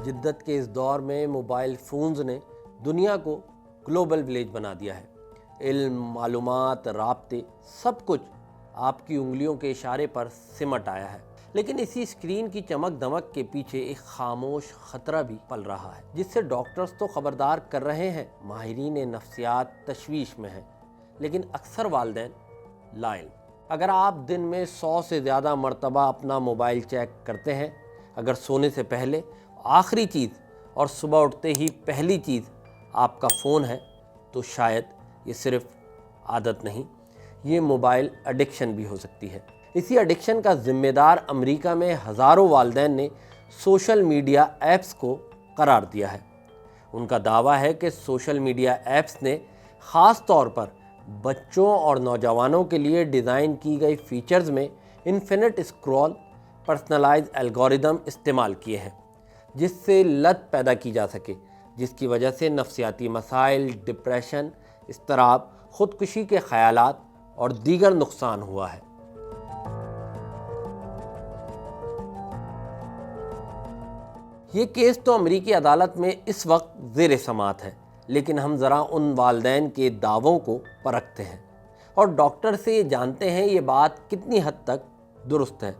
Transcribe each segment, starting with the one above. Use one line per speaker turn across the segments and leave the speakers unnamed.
जिद्दत के इस दौर में मोबाइल फ़ोन्स ने दुनिया को ग्लोबल विलेज बना दिया है। इल्म, मालूमात, राब्ते सब कुछ आपकी उंगलियों के इशारे पर सिमट आया है। लेकिन इसी स्क्रीन की चमक दमक के पीछे एक खामोश खतरा भी पल रहा है, जिससे डॉक्टर्स तो खबरदार कर रहे हैं, माहिरीन नफ्सियात तशवीश में हैं, लेकिन अक्सर वालिदैन लाइल। अगर आप दिन में 100 से ज़्यादा मरतबा अपना मोबाइल चेक करते हैं, अगर सोने से पहले आखिरी चीज़ और सुबह उठते ही पहली चीज़ आपका फ़ोन है, तो शायद ये सिर्फ आदत नहीं, ये मोबाइल एडिक्शन भी हो सकती है। इसी एडिक्शन का ज़िम्मेदार अमेरिका में हज़ारों वालिदैन ने सोशल मीडिया ऐप्स को करार दिया है। उनका दावा है कि सोशल मीडिया ऐप्स ने ख़ास तौर पर बच्चों और नौजवानों के लिए डिज़ाइन की गई फ़ीचर्स में इन्फिनिट स्क्रॉल, पर्सनलाइज एल्गोरिदम इस्तेमाल किए हैं, जिससे लत पैदा की जा सके, जिसकी वजह से नफ्सियाती मसाइल, डिप्रेशन, इज़्तिराब, ख़ुदकुशी के ख़यालात और दीगर नुकसान हुआ है। ये केस तो अमरीकी अदालत में इस वक्त ज़ेर समाअत है, लेकिन हम ज़रा उन वालिदैन के दावों को परखते हैं और डॉक्टर से ये जानते हैं ये बात कितनी हद तक दुरुस्त है,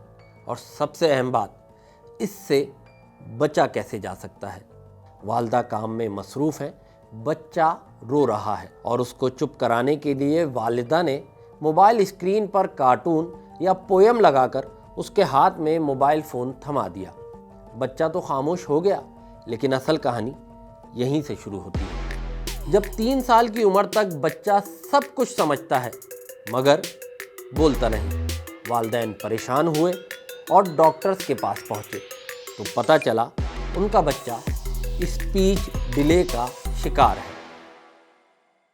और सबसे अहम बात, इससे बचा कैसे जा सकता है। वालदा काम में मसरूफ़ है, बच्चा रो रहा है और उसको चुप कराने के लिए वालिदा ने मोबाइल स्क्रीन पर कार्टून या पोयम लगाकर उसके हाथ में मोबाइल फ़ोन थमा दिया। बच्चा तो खामोश हो गया, लेकिन असल कहानी यहीं से शुरू होती है। जब 3 साल की उम्र तक बच्चा सब कुछ समझता है मगर बोलता नहीं, वालिदैन परेशान हुए और डॉक्टर्स के पास पहुँचे तो पता चला उनका बच्चा स्पीच डिले का शिकार है।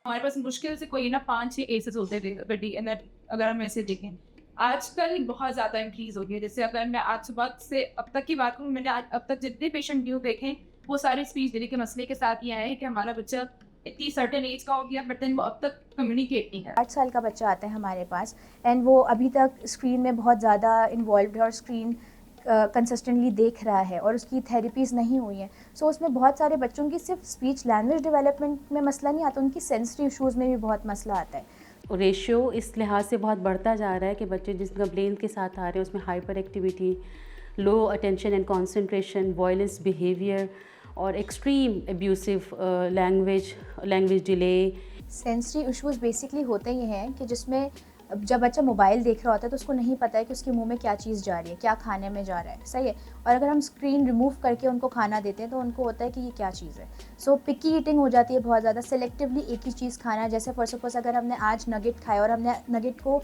हमारे पास मुश्किल से कोई ना 5-6 केसेस होते थे बट अगर हम ऐसे देखें आजकल बहुत ज़्यादा इंक्रीज़ हो गई है। जैसे अगर मैं आज सुबह से अब तक की बात करूँ, मैंने आज अब तक जितने पेशेंट न्यू देखे वो सारे स्पीच डिले के मसले के साथ ही आए हैं कि हमारा बच्चा इतनी सर्टेन एज का हो गया बट देन वो अब तक कम्युनिकेट नहीं कर।
8 साल का बच्चा आता है हमारे पास एंड वो अभी तक स्क्रीन में बहुत ज़्यादा इन्वॉल्व है और स्क्रीन कंसिस्टेंटली देख रहा है और उसकी थेरेपीज़ नहीं हुई हैं। सो उसमें बहुत सारे बच्चों की सिर्फ स्पीच लैंग्वेज डेवलपमेंट में मसला नहीं आता, उनकी सेंसरी इशूज़ में भी बहुत मसला आता है।
रेशियो इस लिहाज से बहुत बढ़ता जा रहा है कि बच्चे जिस कंप्लेंट के साथ आ रहे हैं उसमें hyper activity, low attention and concentration, violence behaviour और extreme abusive language delay.
Sensory issues basically होते ये हैं कि जिसमें जब बच्चा मोबाइल देख रहा होता है तो उसको नहीं पता है कि उसके मुंह में क्या चीज़ जा रही है, क्या खाने में जा रहा है, सही है। और अगर हम स्क्रीन रिमूव करके उनको खाना देते हैं तो उनको होता है कि ये क्या चीज़ है। सो पिकी ईटिंग हो जाती है बहुत ज़्यादा, सेलेक्टिवली एक ही चीज़ खाना। जैसे फॉर सपोज अगर हमने आज नगेट खाया और हमने नगेट को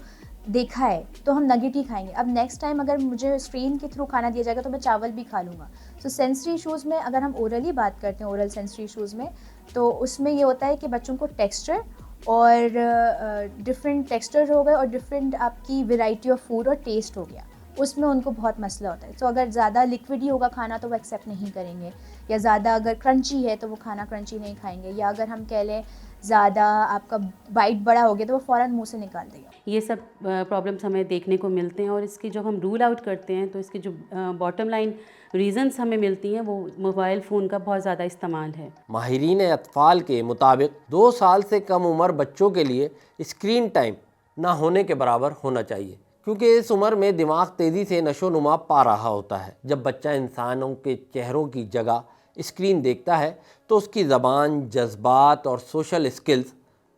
देखा है तो हम नगेट ही खाएंगे। अब नेक्स्ट टाइम अगर मुझे स्क्रीन के थ्रू खाना दिया जाएगा तो मैं चावल भी खा लूँगा। सो सेंसरी इशूज़ में अगर हम ओरली बात करते हैं, ओरल सेंसरी इशूज़ में, तो उसमें ये होता है कि बच्चों को टेक्सचर और डिफरेंट टेक्सचर हो गए और डिफरेंट आपकी वैरायटी ऑफ फूड और टेस्ट हो गया, उसमें उनको बहुत मसला होता है। तो अगर ज़्यादा लिक्विड ही होगा खाना तो वो एक्सेप्ट नहीं करेंगे, या ज़्यादा अगर क्रंची है तो वो खाना क्रंची नहीं खाएंगे, या अगर हम कह लें ज़्यादा आपका बाइट बड़ा हो गया तो वो फ़ौरन मुंह से निकाल देगा।
ये सब प्रॉब्लम्स हमें देखने को मिलते हैं और इसकी जब हम रूल आउट करते हैं तो इसकी जो बॉटम लाइन रीजंस हमें मिलती हैं वो मोबाइल फ़ोन का बहुत ज़्यादा इस्तेमाल है।
माहिरीन अतफ़ाल के मुताबिक 2 साल से कम उम्र बच्चों के लिए स्क्रीन टाइम ना होने के बराबर होना चाहिए, क्योंकि इस उम्र में दिमाग तेज़ी से नशोनुमा पा रहा होता है। जब बच्चा इंसानों के चेहरों की जगह स्क्रीन देखता है तो उसकी ज़बान, जज्बात और सोशल स्किल्स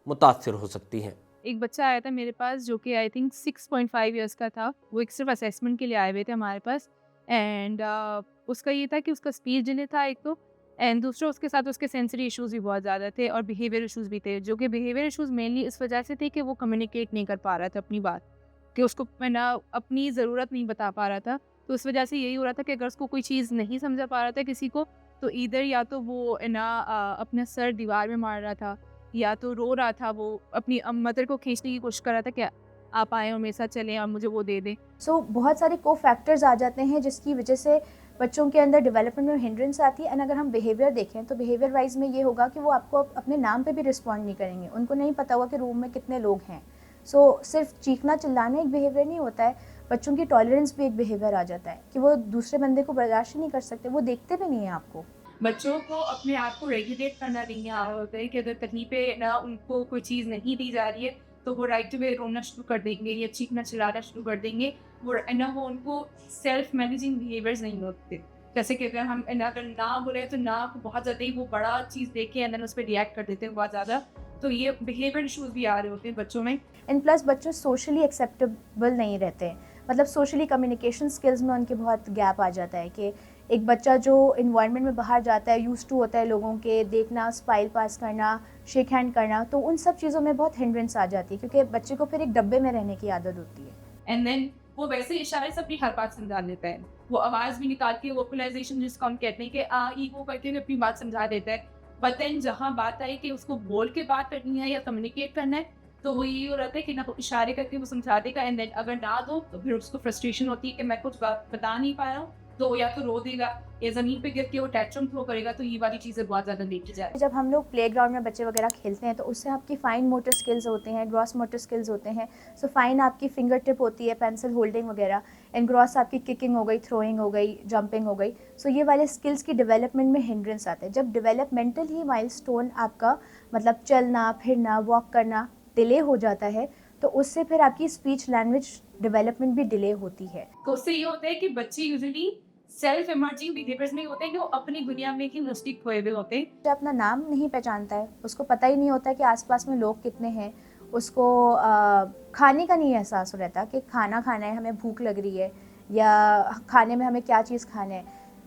मुतासर हो सकती हैं।
एक बच्चा आया था मेरे पास जो कि आई थिंक 6.5 ईयर्स का था। वो एक सिर्फ असेसमेंट के लिए आए हुए थे हमारे पास एंड उसका ये था कि उसका स्पीच डिले था एक तो, एंड दूसरा उसके साथ उसके सेंसरी इश्यूज़ भी बहुत ज़्यादा थे और बिहेवियर इश्यूज़ भी थे, जो कि बिहेवियर इश्यूज़ मेनली इस वजह से थे कि वो कम्युनिकेट नहीं कर पा रहा था अपनी बात, कि उसको मैं ना अपनी ज़रूरत नहीं बता पा रहा था। तो उस वजह से यही हो रहा था कि अगर उसको कोई चीज़ नहीं समझा पा रहा था किसी को, तो ईदर या तो वो अपना सर दीवार में मार रहा था या तो रो रहा था, वो अपनी मदर को खींचने की कोशिश कर रहा था कि आप आएँ और मेरे साथ चलें और मुझे वो दे दें।
सो बहुत सारे को फैक्टर्स आ जाते हैं जिसकी वजह से बच्चों के अंदर डेवलपमेंट में हिंड्रेंस आती है। एंड अगर हम बिहेवियर देखें तो बिहेवियर वाइज में ये होगा कि वो आपको अपने नाम पे भी रिस्पॉन्ड नहीं करेंगे, उनको नहीं पता होगा कि रूम में कितने लोग हैं। सो सिर्फ चीखना चिल्लाना एक बिहेवियर नहीं होता है, बच्चों की टॉलरेंस भी एक बिहेवियर आ जाता है कि वो दूसरे बंदे को बर्दाश्त नहीं कर सकते, वो देखते भी नहीं हैं आपको।
बच्चों को अपने आप को रेगुलेट करना नहीं आ रहा होता है कि अगर कहीं पे ना उनको कोई चीज़ नहीं दी जा रही है तो वो राइट वे रोना शुरू कर देंगे या चीखना चिल्लाना शुरू कर देंगे। वो उनको सेल्फ मैनेजिंग बिहेवियर्स नहीं होते। जैसे कि अगर हम अगर ना बोले तो ना को बहुत ज़्यादा ही वो बड़ा चीज़ देख के एंड उस पर रिएक्ट कर देते हैं बहुत ज़्यादा। तो ये बिहेवियर इशूज़ भी आ रहे होते हैं बच्चों में।
एंड प्लस बच्चों सोशली एक्सेप्टेबल नहीं रहते हैं, मतलब सोशली कम्युनिकेशन स्किल्स में उनके बहुत गैप आ जाता है कि एक बच्चा जो इन्वायरमेंट में बाहर जाता है, यूज्ड टू होता है लोगों के देखना, स्माइल पास करना, शेक हैंड करना, तो उन सब चीज़ों में बहुत हिंड्रेंस आ जाती है क्योंकि बच्चे को फिर एक डब्बे में रहने की आदत होती है।
एंड देन वो वैसे इशारे से अपनी हर बात समझा देता है। वो आवाज़ भी निकाल के वोकलाइजेशन जिसको हम कहते हैं कि ई वो करके भी अपनी बात समझा देता है। बट देन जहाँ बात आई कि उसको बोल के बात करनी है या कम्युनिकेट करना है तो वो यही हो रहता है कि ना वो इशारे करके वो समझा देगा एंड देन अगर ना दो तो फिर उसको फ्रस्ट्रेशन होती है कि मैं कुछ बात बता नहीं पा रहा हूँ, तो या तो रो देगा या ज़मीन पे गिर के वो टैट्रम थ्रो करेगा। तो ये वाली चीज़ें बहुत ज़्यादा देखी जाए।
जब हम लोग प्लेग्राउंड में बच्चे वगैरह खेलते हैं तो उससे आपकी फाइन मोटर स्किल्स होते हैं, ग्रॉस मोटर स्किल्स होते हैं। सो फाइन आपकी फिंगर टिप होती है, पेंसिल होल्डिंग वगैरह, एंड ग्रॉस आपकी किकिंग हो गई, थ्रोइंग हो गई, जंपिंग हो गई। सो ये वाले स्किल्स की डेवलपमेंट में हिंड्रेंस आते हैं। जब डेवलपमेंटल ही माइलस्टोन आपका मतलब चलना फिरना वॉक करना डिले हो जाता है तो उससे फिर आपकी स्पीच लैंग्वेज डेवलपमेंट भी डिले होती है।
तो उससे ये होता है कि बच्चे यूजुअली सेल्फ इमर्जिंग बिहेवियर्स में होते हैं कि वो अपनी दुनिया में ही मुस्टिक खोए हुए होते हैं।
जो अपना नाम नहीं पहचानता है, उसको पता ही नहीं होता कि आसपास में लोग कितने हैं, उसको खाने का नहीं एहसास रहता कि खाना खाना है, हमें भूख लग रही है या खाने में हमें क्या चीज़ खाना है,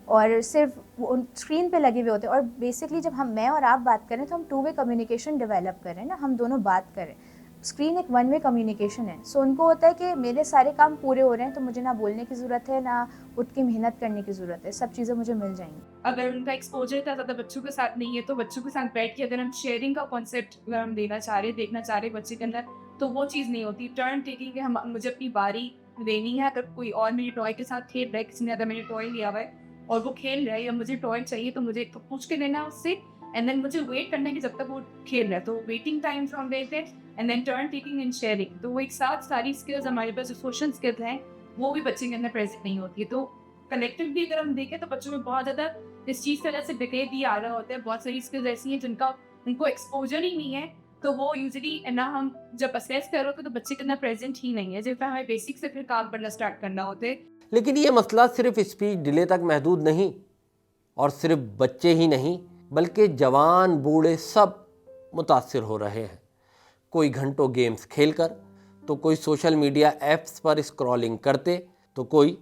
और सिर्फ वो स्क्रीन पे लगे हुए होते हैं। और बेसिकली जब मैं और आप बात करें तो हम 2 वे कम्युनिकेशन डेवलप करें ना, हम दोनों बात करें। स्क्रीन एक 1 वे कम्युनिकेशन है। सो उनको होता है कि मेरे सारे काम पूरे हो रहे हैं तो मुझे ना बोलने की ज़रूरत है, ना उठ के मेहनत करने की ज़रूरत है, सब चीज़ें मुझे मिल जाएंगी।
अगर उनका एक्सपोजर इतना ज़्यादा बच्चों के साथ नहीं है तो बच्चों के साथ बैठ के अगर हम शेयरिंग का कॉन्सेप्ट अगर हम देना चाह रहे देखना चाह रहे बच्चे के अंदर, तो वो चीज़ नहीं होती। टर्न टेकिंग है, हम मुझे अपनी बारी देनी है। अगर कोई और मेरे टॉय के साथ खेल रहा है, किसी ने अगर मेरे टॉय लिया हुआ है और वो खेल रहा है या मुझे टॉय चाहिए तो मुझे तो पूछ के देना उससे एंड देन मुझे वेट करना है कि जब तक वो खेल रहा है। तो वेटिंग टाइम फ्रॉम देते and then turn taking and sharing, तो वो एक साथ सारी स्किल्स हमारे पास जो सोशल स्किल्स हैं वो भी बच्चे के अंदर प्रेजेंट नहीं होती है। तो कलेक्टिवली अगर हम देखें तो बच्चों में बहुत ज़्यादा इस चीज़ की वजह से डिक्लेयर भी आ रहा होता है। बहुत सारी स्किल्स ऐसी हैं जिनका उनको एक्सपोजर ही नहीं है, तो वो यूजुअली ना हम जब असेस करो तो बच्चे के अंदर प्रेजेंट ही नहीं है, जिस पर हमें बेसिक से फिर काम करना स्टार्ट करना होता है।
लेकिन ये मसला सिर्फ स्पीच डिले तक महदूद नहीं, और सिर्फ बच्चे ही नहीं बल्कि जवान बूढ़े सब मुतासिर हो रहे हैं। कोई घंटों गेम्स खेलकर, तो कोई सोशल मीडिया ऐप्स पर स्क्रॉलिंग करते, तो कोई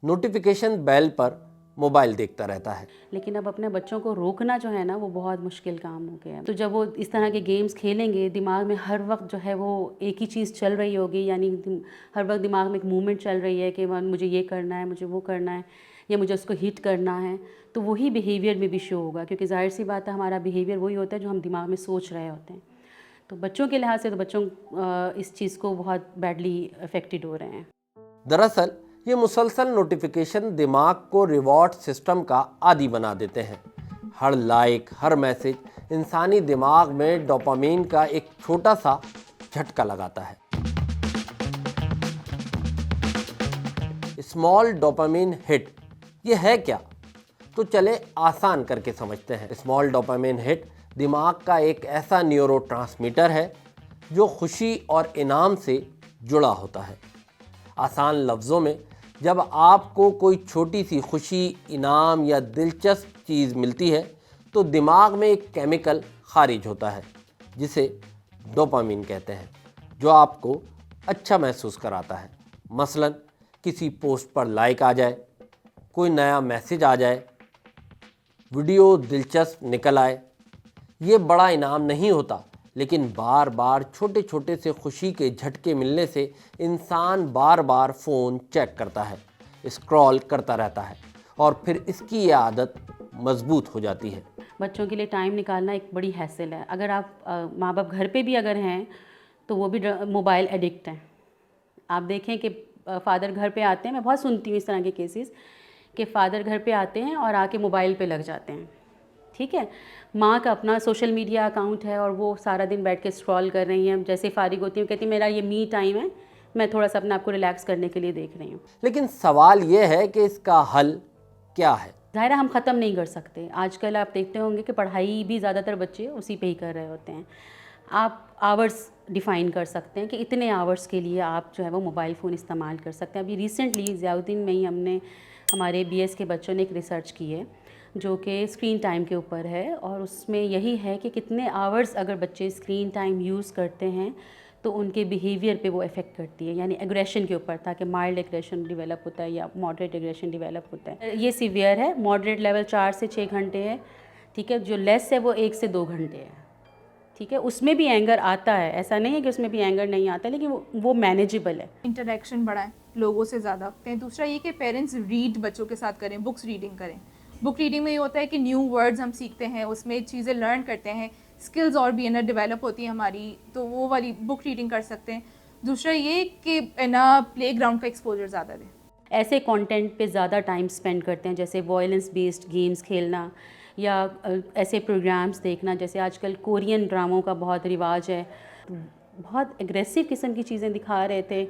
नोटिफिकेशन बेल पर मोबाइल देखता रहता है।
लेकिन अब अपने बच्चों को रोकना जो है ना वो बहुत मुश्किल काम हो गया है। तो जब वो इस तरह के गेम्स खेलेंगे, दिमाग में हर वक्त जो है वो एक ही चीज़ चल रही होगी, यानी हर वक्त दिमाग में एक मूवमेंट चल रही है कि मुझे ये करना है, मुझे वो करना है, या मुझे उसको हिट करना है, तो वही बिहेवियर में भी शो होगा। क्योंकि जाहिर सी बात है हमारा बिहेवियर वही होता है जो हम दिमाग में सोच रहे होते हैं। तो बच्चों के लिहाज से तो बच्चों इस चीज़ को बहुत बैडली अफेक्टेड हो रहे हैं।
दरअसल ये मुसलसल नोटिफिकेशन दिमाग को रिवॉर्ड सिस्टम का आदी बना देते हैं। हर लाइक, हर मैसेज इंसानी दिमाग में डोपामीन का एक छोटा सा झटका लगाता है। स्मॉल डोपामीन हिट ये है क्या? तो चले आसान करके समझते हैं। स्मॉल डोपामीन हिट दिमाग का एक ऐसा न्यूरोट्रांसमीटर है जो खुशी और इनाम से जुड़ा होता है। आसान लफ्ज़ों में, जब आपको कोई छोटी सी खुशी, इनाम या दिलचस्प चीज़ मिलती है तो दिमाग में एक केमिकल खारिज होता है जिसे डोपामीन कहते हैं, जो आपको अच्छा महसूस कराता है। मसलन किसी पोस्ट पर लाइक आ जाए, कोई नया मैसेज आ जाए, वीडियो दिलचस्प निकल आए। ये बड़ा इनाम नहीं होता, लेकिन बार बार छोटे छोटे से खुशी के झटके मिलने से इंसान बार बार फ़ोन चेक करता है, स्क्रॉल करता रहता है और फिर इसकी ये आदत मजबूत हो जाती है।
बच्चों के लिए टाइम निकालना एक बड़ी हैसल है। अगर आप माँ बाप घर पे भी अगर हैं तो वो भी मोबाइल एडिक्ट हैं। आप देखें कि फ़ादर घर पे आते हैं, मैं बहुत सुनती हूँ इस तरह के केसेस कि फ़ादर घर पे आते हैं और आके मोबाइल पे लग जाते हैं। ठीक है, माँ का अपना सोशल मीडिया अकाउंट है और वो सारा दिन बैठ के स्क्रॉल कर रही हैं। जैसे फारिग होती हूँ कहती हैं मेरा ये मी टाइम है, मैं थोड़ा सा अपने आप को रिलैक्स करने के लिए देख रही हूँ।
लेकिन सवाल ये है कि इसका हल क्या है?
ज़ाहिर है हम ख़त्म नहीं कर सकते। आजकल आप देखते होंगे कि पढ़ाई भी ज़्यादातर बच्चे उसी पे ही कर रहे होते हैं। आप आवर्स डिफ़ाइन कर सकते हैं कि इतने आवर्स के लिए आप जो है वो मोबाइल फ़ोन इस्तेमाल कर सकते हैं। अभी रिसेंटली ज़ियाउद्दीन में ही हमने हमारे बीएस के बच्चों ने एक रिसर्च की है जो कि स्क्रीन टाइम के ऊपर है, और उसमें यही है कि कितने आवर्स अगर बच्चे स्क्रीन टाइम यूज़ करते हैं तो उनके बिहेवियर पे वो इफ़ेक्ट करती है। यानी एग्रेशन के ऊपर था कि माइल्ड एग्रेशन डेवलप होता है या मॉडरेट एग्रेशन डेवलप होता है। ये सीवियर है, मॉडरेट लेवल 4 से 6 घंटे है, ठीक है। जो लेस है वो 1 से 2 घंटे है, ठीक है। उसमें भी एंगर आता है, ऐसा नहीं है कि उसमें भी एंगर नहीं आता, लेकिन वो मैनेजेबल है।
इंटरेक्शन बढ़ाएं लोगों से ज़्यादा हैं। दूसरा ये कि पेरेंट्स रीड बच्चों के साथ करें, बुक्स रीडिंग करें। बुक रीडिंग में ये होता है कि न्यू वर्ड्स हम सीखते हैं, उसमें चीज़ें लर्न करते हैं, स्किल्स और भी ना डेवलप होती हैं हमारी, तो वो वाली बुक रीडिंग कर सकते हैं। दूसरा ये कि ना प्ले ग्राउंड का एक्सपोजर ज़्यादा दें।
ऐसे कंटेंट पे ज़्यादा टाइम स्पेंड करते हैं, जैसे वॉयलेंस बेस्ड गेम्स खेलना या ऐसे प्रोग्राम्स देखना, जैसे आजकल कोरियन ड्रामों का बहुत रिवाज है। बहुत एग्रेसिव किस्म की चीज़ें दिखा रहे थे,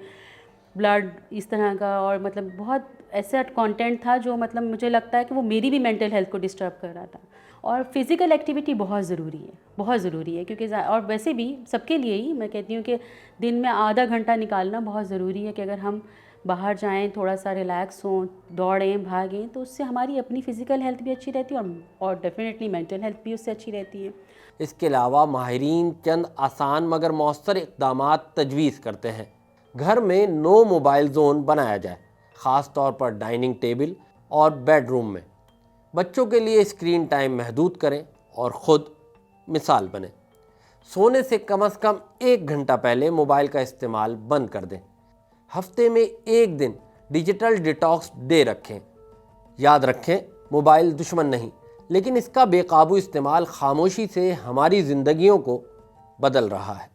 ब्लड इस तरह का, और मतलब बहुत ऐसा कंटेंट था जो मतलब मुझे लगता है कि वो मेरी भी मेंटल हेल्थ को डिस्टर्ब कर रहा था। और फिज़िकल एक्टिविटी बहुत ज़रूरी है, बहुत ज़रूरी है, क्योंकि और वैसे भी सबके लिए ही मैं कहती हूँ कि दिन में आधा घंटा निकालना बहुत ज़रूरी है कि अगर हम बाहर जाएं, थोड़ा सा रिलैक्स हों, दौड़ें, भागें, तो उससे हमारी अपनी फ़िज़िकल हेल्थ भी अच्छी रहती है और डेफिनेटली मेंटल हेल्थ भी उससे अच्छी रहती है।
इसके अलावा माहिरीन चंद आसान मगर मौसर इक़दामात तजवीज़ करते हैं। घर में नो मोबाइल जोन बनाया जाए, ख़ास तौर पर डाइनिंग टेबल और बेडरूम में। बच्चों के लिए स्क्रीन टाइम महदूद करें और ख़ुद मिसाल बने। सोने से कम 1 घंटा पहले मोबाइल का इस्तेमाल बंद कर दें। हफ्ते में 1 दिन डिजिटल डिटॉक्स डे रखें। याद रखें, मोबाइल दुश्मन नहीं, लेकिन इसका बेकाबू इस्तेमाल खामोशी से हमारी ज़िंदगियों को बदल रहा है।